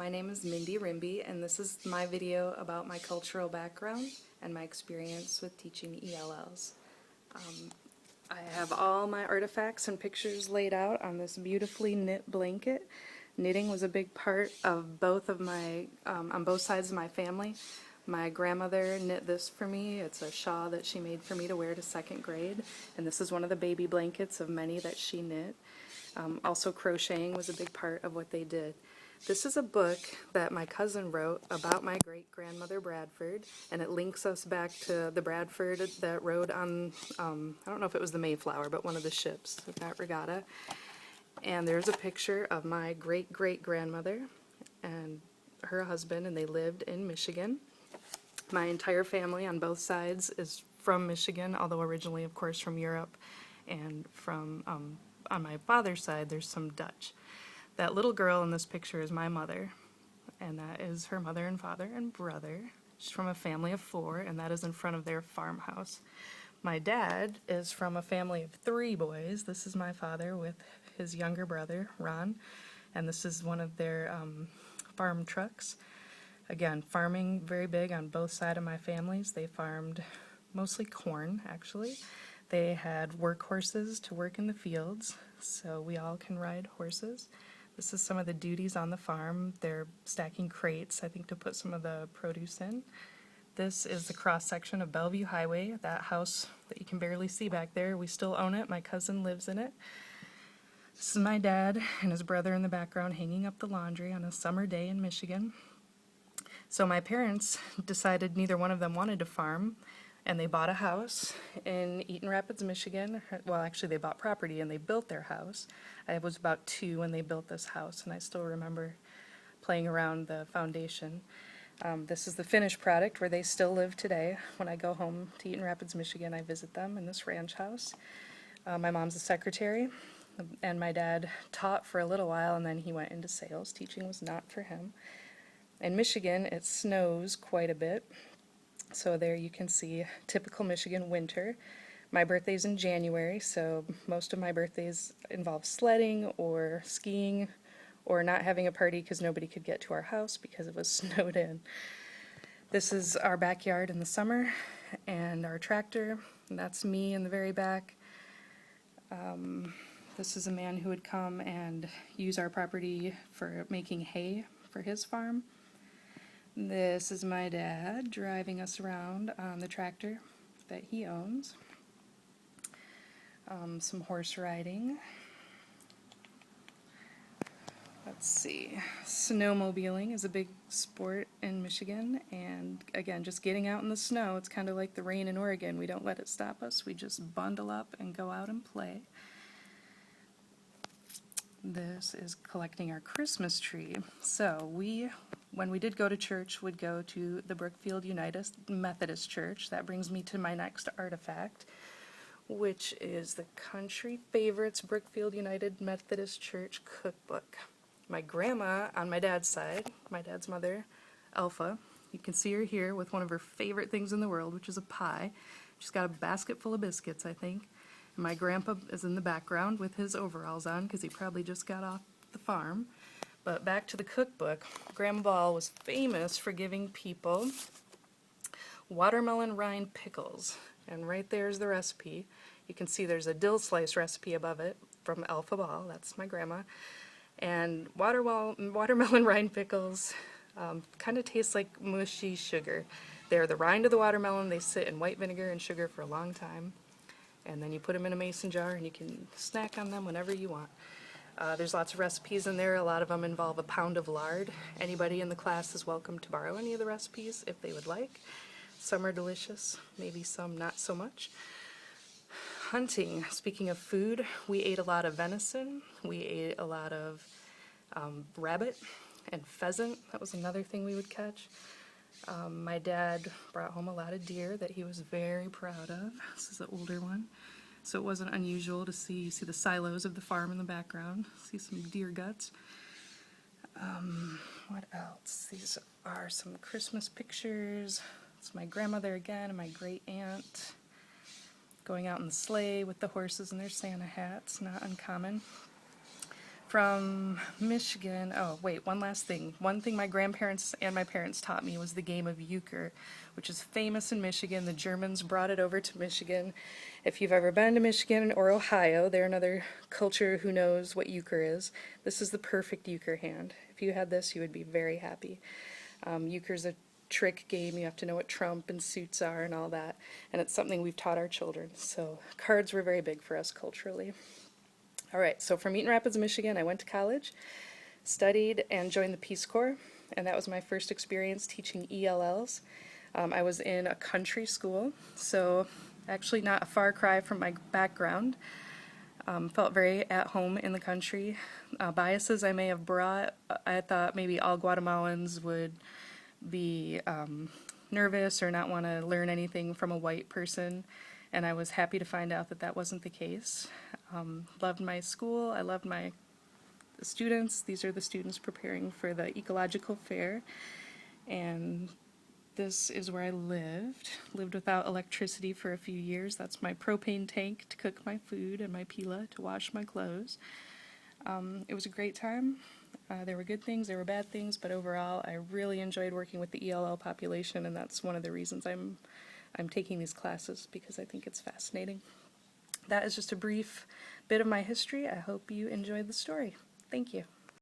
My name is Mindy and this is my video about my cultural background and my experience with teaching ELLs. I have all my artifacts and pictures laid out on this beautifully knit blanket. Knitting was a big part of both of my, on both sides of my family. My grandmother knit this for me. It's a shawl that she made for me to wear to second grade, and this is one of the baby blankets of many that she knit. Also crocheting was a big part of what they did. This is a book that my cousin wrote about my great-grandmother Bradford, and it links us back to the Bradford that rode on, I don't know if it was the Mayflower, but one of the ships of that regatta. And there's a picture of my great-great-grandmother and her husband, and they lived in Michigan. My entire family on both sides is from Michigan, although originally, of course, from Europe, and from, on my father's side, there's some Dutch. That little girl in this picture is my mother, and that is her mother and father and brother. She's from a family of 4, and that is in front of their farmhouse. My dad is from a family of 3 boys. This is my father with his younger brother, Ron, and this is one of their farm trucks. Again, farming very big on both sides of my families. They farmed mostly corn, actually. They had work horses to work in the fields, so we all can ride horses. This is some of the duties on the farm. They're stacking crates, I think, to put some of the produce in. This is the cross-section of Bellevue Highway, that house that you can barely see back there. We still own it. My cousin lives in it. This is my dad and his brother in the background hanging up the laundry on a summer day in Michigan. So my parents decided neither one of them wanted to farm, and they bought a house in Eaton Rapids, Michigan. Well, actually, they bought property and they built their house. I was about 2 when they built this house, and I still remember playing around the foundation. This is the finished product where they still live today. When I go home to Eaton Rapids, Michigan, I visit them in this ranch house. My mom's a secretary, and my dad taught for a little while, and then he went into sales. Teaching was not for him. In Michigan, it snows quite a bit. So there you can see typical Michigan winter. My birthday's in January, so most of my birthdays involve sledding or skiing or not having a party because nobody could get to our house because it was snowed in. This is our backyard in the summer and our tractor, and that's me in the very back. This is a man who would come and use our property for making hay for his farm. This is my dad driving us around on the tractor that he owns. Some horse riding. Let's see. Snowmobiling is a big sport in Michigan, and again, just getting out in the snow. It's kind of like the rain in Oregon. We don't let it stop us. We just bundle up and go out and play. This is collecting our Christmas tree. So when we did go to church, would go to the Brookfield United Methodist Church. That brings me to my next artifact, which is the Country Favorites Brookfield United Methodist Church Cookbook. My grandma on my dad's side, my dad's mother, Alpha, you can see her here with one of her favorite things in the world, which is a pie. She's got a basket full of biscuits, I think. And my grandpa is in the background with his overalls on because he probably just got off the farm. But back to the cookbook, Grandma Ball was famous for giving people watermelon rind pickles. And right there's the recipe. You can see there's a dill slice recipe above it from Alpha Ball. That's my grandma. And watermelon rind pickles kind of taste like mushy sugar. They're the rind of the watermelon. They sit in white vinegar and sugar for a long time. And then you put them in a mason jar and you can snack on them whenever you want. There's lots of recipes in there. A lot of them involve a pound of lard. Anybody in the class is welcome to borrow any of the recipes if they would like. Some are delicious, maybe some not so much. Hunting. Speaking of food, we ate a lot of venison. We ate a lot of rabbit and pheasant. That was another thing we would catch. My dad brought home a lot of deer that he was very proud of. This is an older one. So it wasn't unusual to see the silos of the farm in the background, see some deer guts. What else? These are some Christmas pictures. It's my grandmother again and my great aunt going out in the sleigh with the horses and their Santa hats, not uncommon. From Michigan, oh wait, one last thing. One thing my grandparents and my parents taught me was the game of Euchre, which is famous in Michigan. The Germans brought it over to Michigan. If you've ever been to Michigan or Ohio, they're another culture who knows what Euchre is. This is the perfect Euchre hand. If you had this, you would be very happy. Euchre's a trick game. You have to know what trump and suits are and all that, and it's something we've taught our children. So cards were very big for us culturally. All right, so from Eaton Rapids, Michigan, I went to college, studied, and joined the Peace Corps, and that was my first experience teaching ELLs. I was in a country school, so actually not a far cry from my background. Felt very at home in the country. Biases I may have brought, I thought maybe all Guatemalans would be nervous or not want to learn anything from a white person, and I was happy to find out that that wasn't the case. Loved my school, I loved my students. These are the students preparing for the ecological fair, and this is where I lived without electricity for a few years. That's my propane tank to cook my food and my pila to wash my clothes. It was a great time. There were good things, there were bad things, but overall I really enjoyed working with the ELL population, and that's one of the reasons I'm taking these classes, because I think it's fascinating. That is just a brief bit of my history. I hope you enjoyed the story. Thank you.